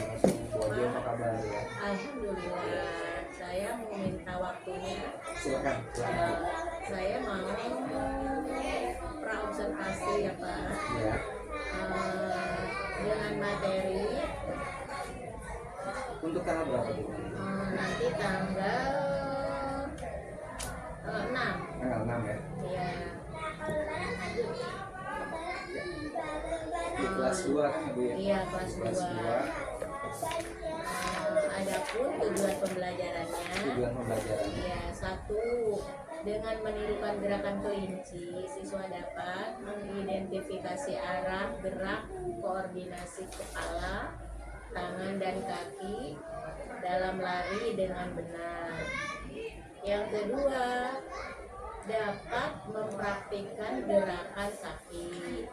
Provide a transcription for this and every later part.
Assalamualaikum. Bu Ojo, apa kabar ya? Alhamdulillah, saya mau minta waktunya. Silakan. Saya mau praobservasi ya Pak. Ya. Dengan materi Untuk tanggal berapa Bu? nanti tanggal 6. Tanggal 6 ya. Ya. Di kelas 2 kan Bu ya? Iya, kelas Kelas 2. 2. Adapun tujuan pembelajarannya. Tujuan pembelajarannya. Ya, 1. Dengan menirukan gerakan kelinci, siswa dapat mengidentifikasi arah gerak, koordinasi kepala, tangan dan kaki dalam lari dengan benar. Yang kedua, dapat mempraktikkan gerakan kaki.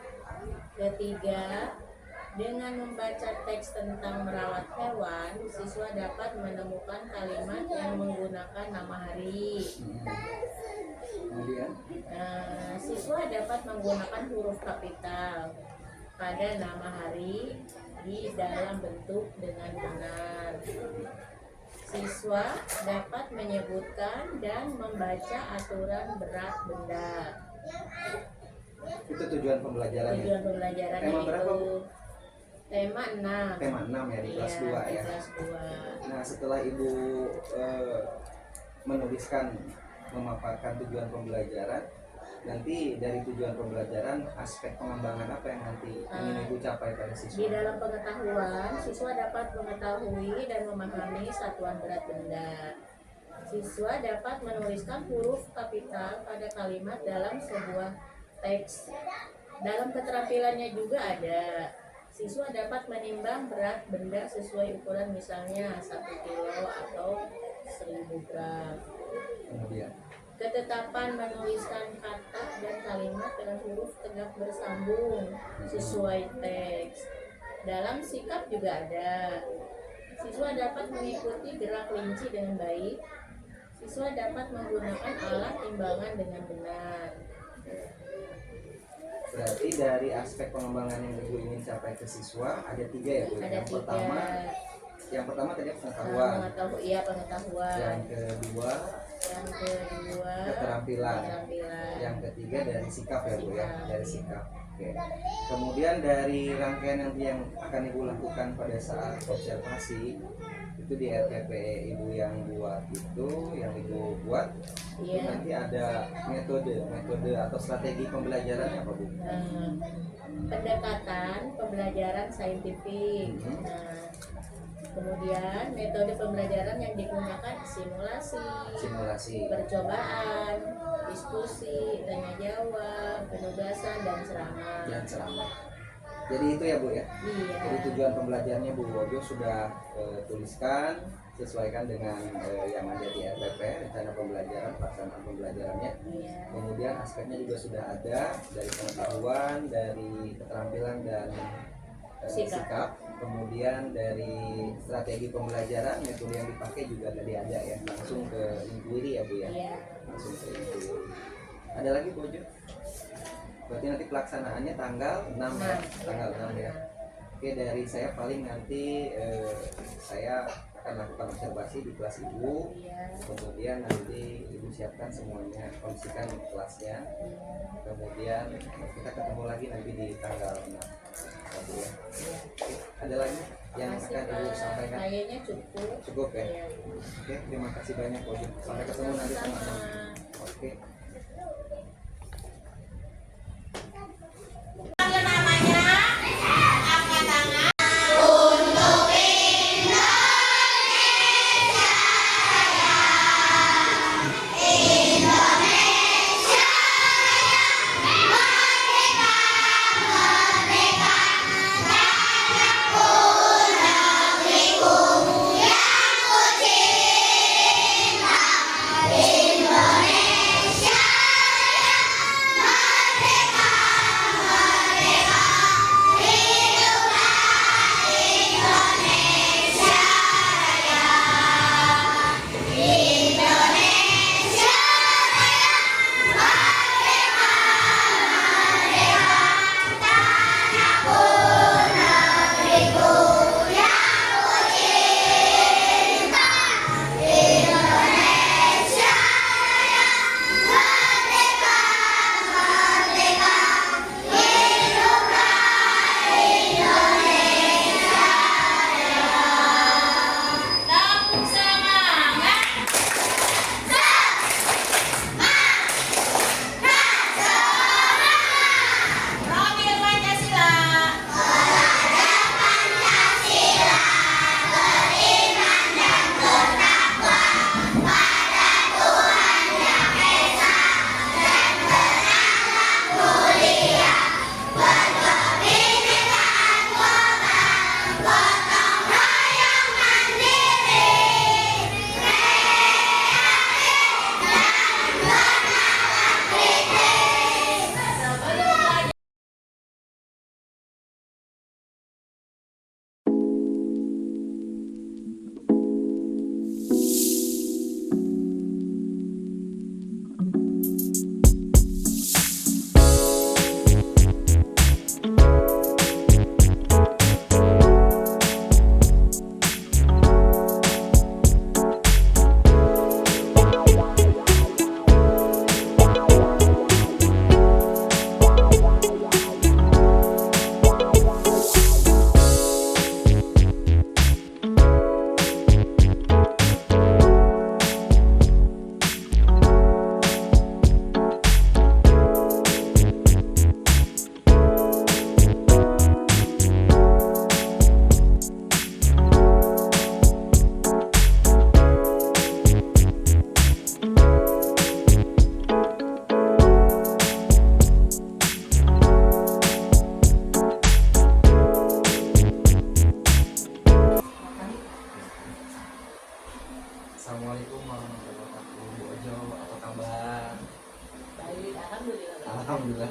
Ketiga, dengan membaca teks tentang merawat hewan, siswa dapat menemukan kalimat yang menggunakan nama hari. Kemudian Siswa dapat menggunakan huruf kapital pada nama hari di dalam bentuk dengan benar. Siswa dapat menyebutkan dan membaca aturan berat benda. itu tujuan pembelajarannya. Tujuan pembelajaran Tema berapa, Bu? Tema 6. Tema 6 ya di kelas 2 Di ya. kelas 2. Nah, setelah Ibu menuliskan, memaparkan tujuan pembelajaran, nanti dari tujuan pembelajaran aspek pengembangan apa yang nanti ingin Ibu capai pada Di siswa? dalam pengetahuan, siswa dapat mengetahui dan memahami satuan berat benda. Siswa dapat menuliskan huruf kapital pada kalimat dalam sebuah teks. Dalam keterampilannya juga ada. Siswa dapat menimbang berat benda sesuai ukuran, misalnya 1 kilo atau 1000 gram. Kemudian Ketetapan menuliskan kata dan kalimat dengan huruf tegak bersambung sesuai teks. Dalam sikap juga ada. Siswa dapat mengikuti gerak kelinci dengan baik. Siswa dapat menggunakan alat timbangan dengan benar. berarti dari aspek pengembangan yang Ibu ingin capai ke siswa ada 3 ya Bu? Ada 3. Yang pertama tadi pengetahuan. Pengetahuan. Yang kedua keterampilan. Yang ketiga dari sikap ya Bu ya, dari sikap. Oke. Kemudian dari rangkaian yang akan Ibu lakukan pada saat observasi itu di RPP Ibu yang buat itu, yang Ibu buat, itu nanti ada metode atau strategi pembelajarannya apa Bu? Pendekatan pembelajaran saintifik. Kemudian metode pembelajaran yang digunakan simulasi, percobaan, diskusi, tanya jawab, penugasan dan ceramah. Jadi itu ya Bu ya. Iya. Jadi tujuan pembelajarannya Bu Ojo sudah tuliskan, sesuaikan dengan yang ada di RPP, rencana pembelajaran, pelaksanaan pembelajarannya. Iya. Kemudian aspeknya juga sudah ada dari pengetahuan, dari keterampilan dan sikap. Kemudian dari strategi pembelajaran, metode yang dipakai juga tadi ada ya, langsung ke inquiry ya Bu ya. Iya. Langsung ke inquiry. Ada lagi Bu Ojo? Berarti nanti pelaksanaannya tanggal 6 ya, tanggal 6 ya. Oke, dari saya paling nanti saya akan lakukan observasi di kelas Ibu. Kemudian nanti Ibu siapkan semuanya, kondisikan kelasnya. Kemudian kita ketemu lagi nanti di tanggal 6. Ya. Oke, ada lagi yang akan Ibu sampaikan? Kayaknya cukup. Cukup ya. Oke, terima kasih banyak Bu. Sampai ketemu nanti teman-teman. Oke. Indonesia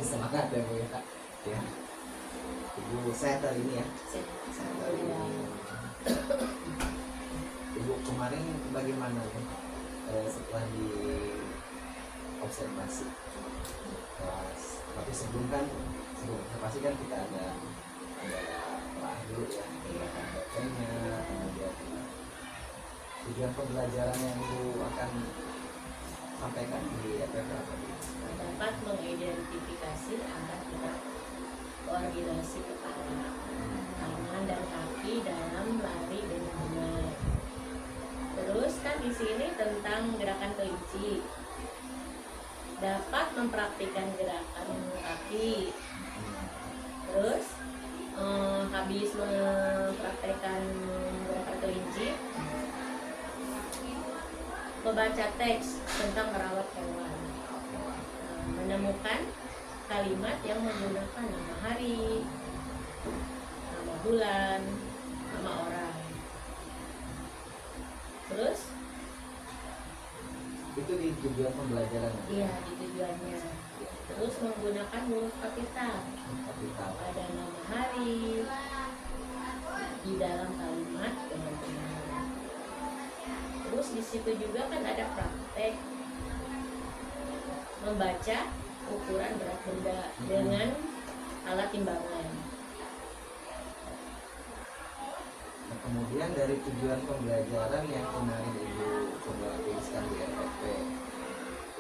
Semangat ya Bu ya. Ya. Ibu sehat hari ini ya. Sehat hari ini. Ibu kemarin bagaimana Bu? Setelah di observasi. Tapi sebelum observasi kan kita ada pelah dulu ya, gerakan bacanya, kemudian tujuan pembelajaran yang Ibu akan sampaikan di FFP apa? Dapat mengidentifikasi angkat gerak koordinasi kepala, tangan dan kaki dalam lari dengan benar. Terus kan di sini tentang gerakan kelinci. Dapat mempraktikkan gerakan kaki. Terus habis mempraktikkan gerakan kelinci, membaca teks tentang merawat hewan. Menemukan kalimat yang menggunakan nama hari, nama bulan, nama orang. Terus Itu di tujuan pembelajaran. iya di tujuannya. Terus menggunakan huruf kapital pada nama hari di dalam kalimat dengan benar. Terus di situ juga kan ada praktek membaca ukuran berat benda dengan alat timbangan. Nah, kemudian dari tujuan pembelajaran yang kemarin Ibu coba tuliskan di FFP,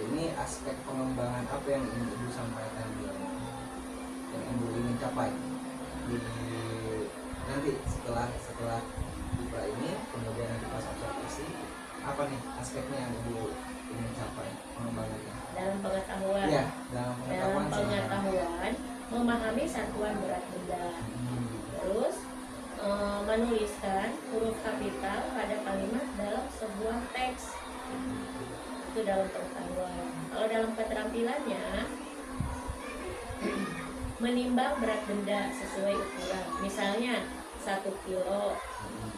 ini aspek pengembangan apa yang ingin Ibu sampaikan, yang Ibu ingin capai di nanti setelah buka ini, kemudian nanti pas observasi, apa nih aspeknya yang Ibu ingin capai pengembangannya? Dalam pengetahuan, Ya, dalam pengetahuan memahami satuan berat benda. Terus menuliskan huruf kapital pada kalimat dalam sebuah teks. Itu dalam pengetahuan. Kalau dalam keterampilannya menimbang berat benda sesuai ukuran. Misalnya 1 kilo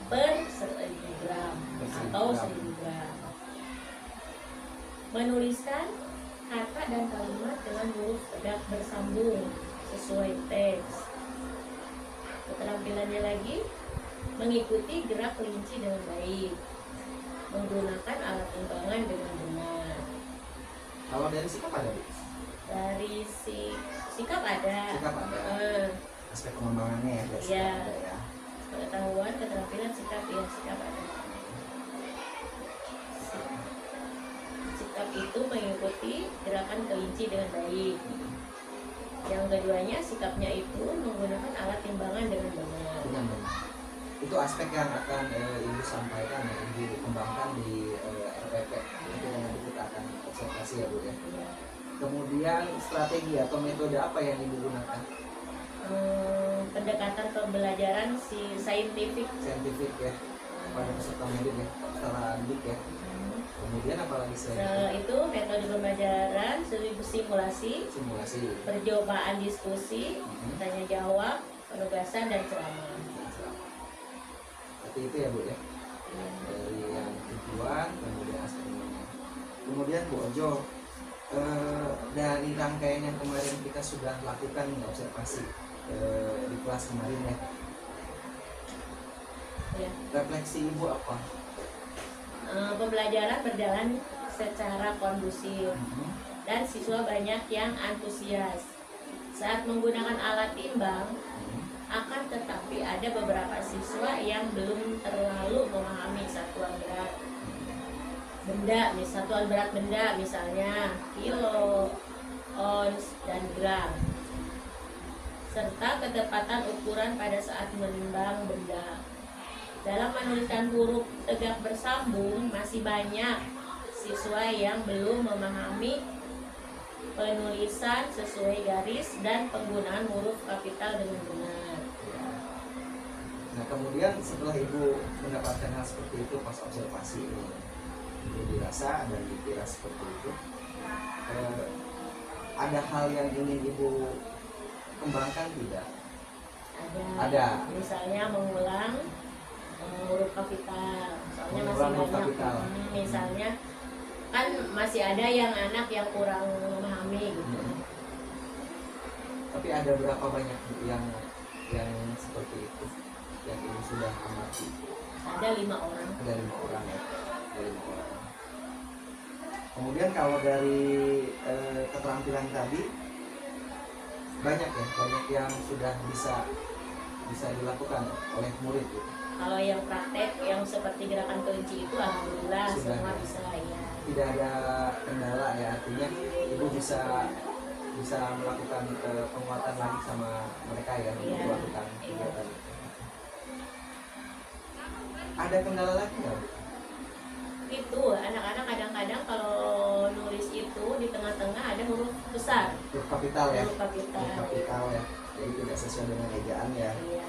per 1000 gram atau 1000 gram. Menuliskan kata dan kalimat dengan huruf tegak bersambung sesuai teks. Keterampilannya lagi mengikuti gerak kelinci dengan baik, menggunakan alat timbangan dengan benar. Kalau dari sikap ada Bu? Dari sikap ada. Sikap ada. Aspek pengembangannya ya, dari Iya. sikap ada ya. Pengetahuan, keterampilan, sikap ya, sikap ada. Sikap itu mengikuti gerakan kelinci dengan baik. Yang keduanya sikapnya itu menggunakan alat timbangan dengan benar. Dengan benar. Itu aspek yang akan Ibu sampaikan ya, Ibu kembangkan di RPP. Itu nanti kita akan observasi ya Bu ya. Kemudian strategi atau metode apa yang Ibu gunakan? Pendekatan pembelajaran saintifik Saintifik ya, pada peserta didik ya, peserta didik ya. Kemudian apalagi selain itu metode pembelajaran simulasi, percobaan diskusi, tanya jawab, penugasan dan ceramah. Berarti itu ya Bu ya, dari yang tujuan, kemudian aspeknya. Kemudian Bu Ojo, dari rangkaian yang kemarin kita sudah lakukan nih, observasi di kelas kemarin ya, refleksi Ibu apa? Pembelajaran berjalan secara kondusif dan siswa banyak yang antusias saat menggunakan alat timbang. Akan tetapi ada beberapa siswa yang belum terlalu memahami satuan berat benda, misalnya kilo, ons, dan gram, serta ketepatan ukuran pada saat menimbang benda. Dalam menuliskan huruf tegak bersambung, masih banyak siswa yang belum memahami penulisan sesuai garis dan penggunaan huruf kapital dengan benar. Nah kemudian setelah Ibu mendapatkan hal seperti itu pas observasi ini, Ibu dirasa dan dikira seperti itu, ada hal yang ingin Ibu kembangkan tidak? Ada. Misalnya mengulang huruf kapital, soalnya Mengulang masih huruf banyak. kapital. Misalnya kan masih ada yang anak yang kurang memahami gitu. Tapi ada berapa banyak Bu yang seperti itu, yang Ibu sudah amati? Ada 5 orang. Ada 5 orang ya, ada 5 orang. Kemudian kalau dari keterampilan tadi banyak ya, banyak yang sudah bisa dilakukan oleh murid gitu. Kalau yang praktek yang seperti gerakan kelinci itu alhamdulillah Sudah, semua ya. bisa ya. Tidak ada kendala ya, artinya Ibu bisa melakukan penguatan lagi sama mereka ya, untuk Iya. melakukan kegiatan itu. Ada kendala lagi nggak Bu? Itu anak-anak kadang-kadang kalau nulis itu di tengah-tengah ada huruf besar, Huruf kapital ya, huruf kapital. huruf kapital ya, jadi tidak sesuai dengan ejaan ya. Iya.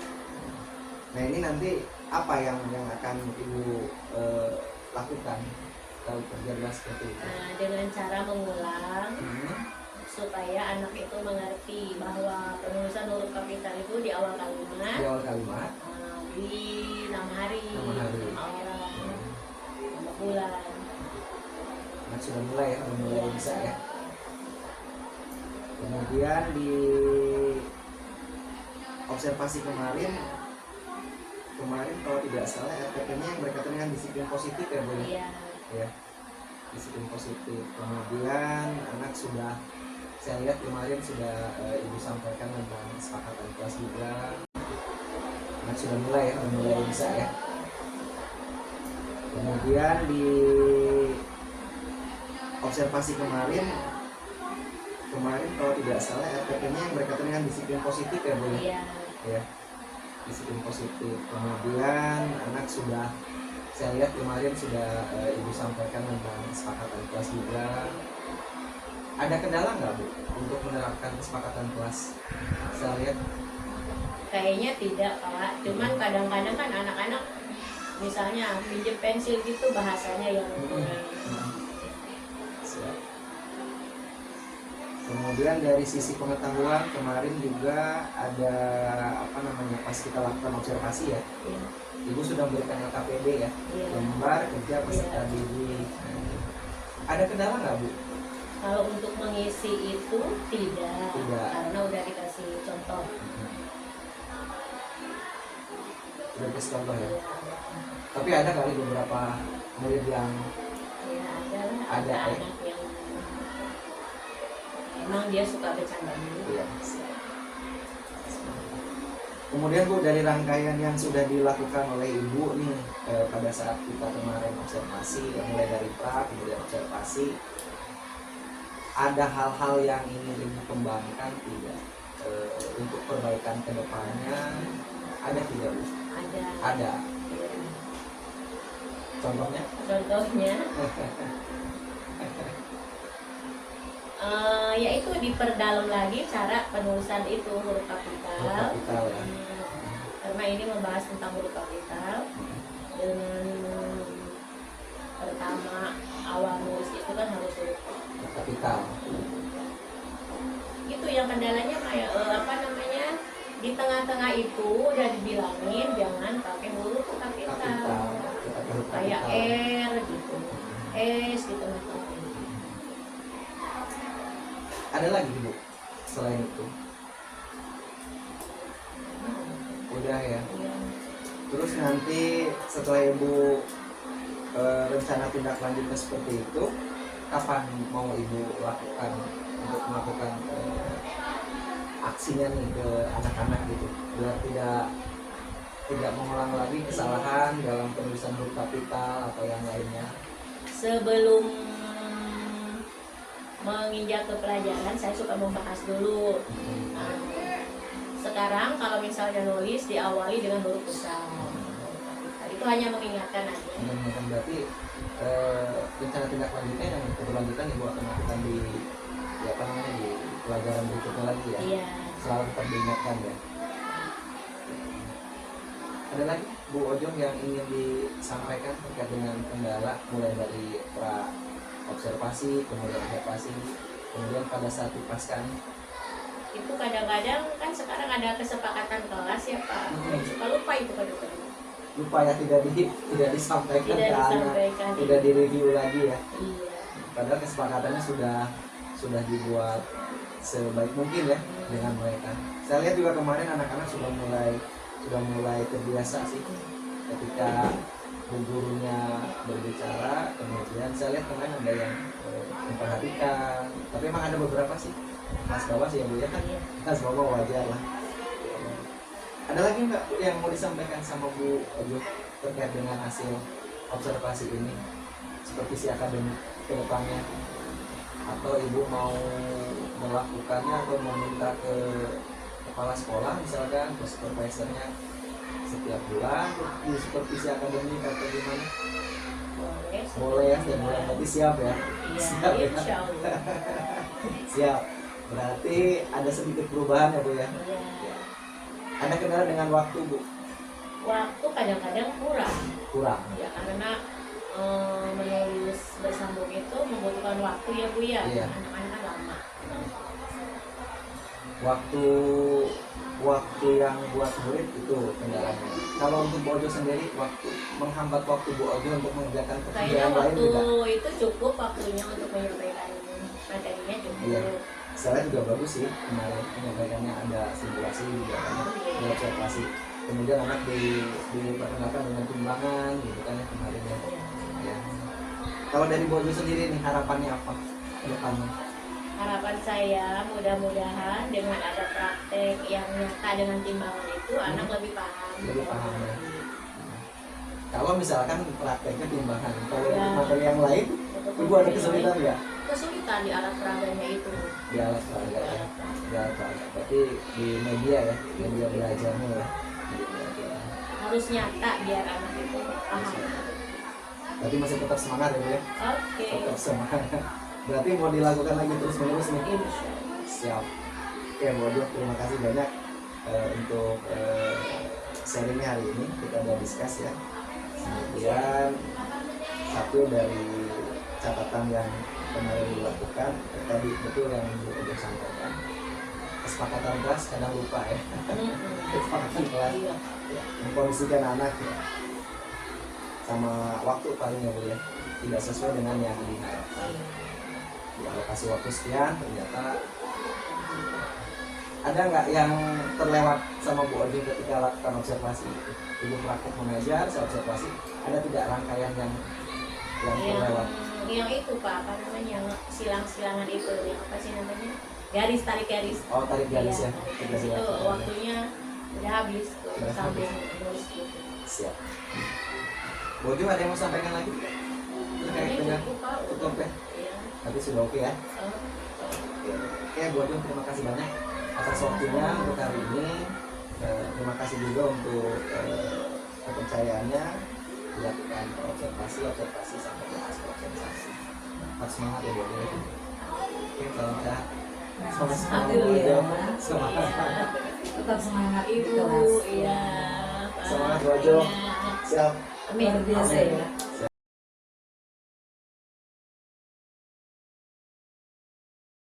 Nah ini nanti apa yang akan Ibu lakukan kalau terjadi seperti itu? Nah, dengan cara mengulang Hmm. supaya anak itu mengerti bahwa penulisan huruf kapital itu di awal kalimat, Di awal kalimat. di nama hari, Nama hari. nama orang, nama bulan. Anak sudah mulai ya, sudah mulai Iya. bisa ya. Kemudian di observasi kemarin kalau tidak salah RPP-nya yang berkaitan dengan disiplin positif ya Bu Iya. ya, disiplin positif. Kemudian anak sudah, saya lihat kemarin sudah Ibu sampaikan tentang kesepakatan kelas juga. Anak sudah mulai ya, sudah mulai bisa ya. Kemudian di observasi kemarin kalau tidak salah RPP-nya yang berkaitan dengan disiplin positif ya Bu Iya. ya, disiplin positif. Kemudian anak sudah, saya lihat kemarin sudah Ibu sampaikan tentang kesepakatan kelas juga. Ada kendala nggak Bu untuk menerapkan kesepakatan kelas? Saya lihat Kayaknya tidak Pak, cuman kadang-kadang kan anak-anak misalnya pinjem pensil gitu bahasanya yang siap. Kemudian dari sisi pengetahuan kemarin juga ada pas kita lakukan observasi ya, Iya. Ibu sudah memberikan LKPD ya, Iya. lembar kerja peserta didik. Ada kendala nggak Bu? Kalau untuk mengisi itu tidak, Tidak. karena udah dikasih contoh. Sudah kasih contoh ya. Tapi ada kali beberapa murid yang Ya ada lah, Ada, ya. anak yang emang dia suka bercanda dulu. ya. Kemudian Bu, dari rangkaian yang sudah dilakukan oleh Ibu nih pada saat kita kemarin observasi, mulai dari pra kemudian observasi, ada hal-hal yang ingin Ibu kembangkan tidak untuk perbaikan ke depannya? Ada tidak Bu? Ada. Ada. Ya. Contohnya? Contohnya, yaitu diperdalam lagi cara penulisan itu huruf kapital. Huruf kapital ya. Karena ini membahas tentang huruf kapital. Dengan pertama awal nulis itu kan harus huruf Kapital. itu yang kendalanya kayak di tengah-tengah itu udah dibilangin jangan pakai huruf kapital, Kapital. Kita pakai huruf kayak kapital. R gitu, S gitu. Ada lagi Bu selain itu? Udah ya. Terus nanti setelah Ibu rencana tindak lanjutnya seperti itu, kapan mau Ibu lakukan untuk melakukan aksinya nih ke anak-anak gitu, biar tidak mengulang lagi kesalahan dalam penulisan huruf kapital atau yang lainnya? Sebelum menginjak ke pelajaran saya suka membahas dulu. Nah, sekarang kalau misalnya nulis diawali dengan huruf besar, itu hanya mengingatkan aja. Mengingatkan berarti rencana tindak lanjutnya yang keberlanjutan Ibu akan lakukan di di pelajaran berikutnya lagi ya. Iya. Selalu tetap diingatkan ya. Ada lagi Bu Ojong yang ingin disampaikan terkait dengan kendala mulai dari pra observasi, kemudian observasi, kemudian pada saat dipaskan? Itu kadang-kadang kan sekarang ada kesepakatan kelas ya Pak. Suka lupa itu kadang-kadang. Lupa ya, tidak disampaikan Tidak ke anak, disampaikan. tidak direview lagi ya. Iya. Padahal kesepakatannya sudah dibuat sebaik mungkin ya dengan mereka. Saya lihat juga kemarin anak-anak sudah mulai terbiasa sih ketika bu gurunya berbicara, kemudian saya lihat kemarin ada yang memperhatikan, tapi emang ada beberapa sih mas bawah sih ya Bu ya, mas bawah wajar lah. Ada lagi nggak Bu yang mau disampaikan sama Bu Ojo terkait dengan hasil observasi ini, seperti si akademik ke depannya, atau Ibu mau melakukannya atau meminta ke kepala sekolah misalkan, ke supervisornya setiap bulan di supervisi akademik atau gimana? Boleh ya, setiap bulan, berarti siap ya? Siap ya? Insya Allah. Siap, berarti ada sedikit perubahan ya Bu ya? Iya. Ada kendala dengan waktu Bu? Waktu kadang-kadang Kurang. ya, karena menulis bersambung itu membutuhkan waktu ya Bu ya. Iya. Anak-anak kan lama. Waktu yang buat murid itu kendalanya. Kalau untuk Bu Ojo sendiri, menghambat waktu Bu Ojo untuk mengerjakan Kayaknya pekerjaan lain waktu tidak? itu cukup waktunya untuk menyampaikan materinya cukup. Iya. Saya juga bagus sih kemarin penyampaiannya, ada simulasi juga kan, ada observasi. Kemudian anak diperkenalkan dengan timbangan gitu kan ya kemarin ya. Ya. Kalau dari Bu Ojo sendiri nih harapannya apa ke depannya? Harapan saya mudah-mudahan dengan ada praktek yang nyata dengan timbangan itu anak lebih paham. Lebih paham ya. Kalau misalkan prakteknya timbangan, kalau Ya. untuk materi yang lain, Ibu ada kesulitan nggak? Kesulitan di alat peraganya itu. Di alat peraga ya. Di alat peraga. Berarti di media ya, media belajarnya ya. Harus nyata biar anak itu paham. Berarti masih tetap semangat ya Bu ya? Oke. Tetap semangat. Berarti mau dilakukan lagi terus-menerus nih? Insya Allah. Siap. Oke Bu Ojo, terima kasih banyak untuk sharingnya hari ini. Kita udah discuss ya. Kemudian satu dari catatan yang kemarin dilakukan tadi betul yang Bu Ojo sampaikan, kesepakatan kelas kadang lupa ya. Kesepakatan kelas Iya. mengkondisikan anak ya, sama waktu paling ya Bu ya, tidak sesuai dengan yang diharapkan. Alokasi waktu sekian, ternyata ada nggak yang terlewat sama Bu Ojo ketika lakukan observasi itu? Ibu praktek mengajar, saya observasi, ada tidak rangkaian yang terlewat? Yang itu Pak, apa namanya, yang silang-silangan itu, yang apa sih namanya, garis, tarik garis. Oh, tarik garis Iya, ya. tarik garis itu waktunya udah habis tuh, Udah sambil habis. nulis gitu. Siap. Bu Ojo ada yang mau sampaikan lagi? Terkait Ini dengan cukup Pak. tutup ya? Iya. Tapi sudah oke ya? Oke, Bu Ojo, terima kasih banyak atas waktunya untuk hari ini. Terima kasih juga untuk kepercayaannya dilakukan observasi sampai ke hasil observasi. Tetap semangat ya Bu Ojo. Oke, salam sehat. Semangat Bu Ojo. Semangat. Tetap semangat di Ibu, kelas. iya. Pak. Semangat Bu Ojo. Iya. Siap. Amin. Luar biasa ya.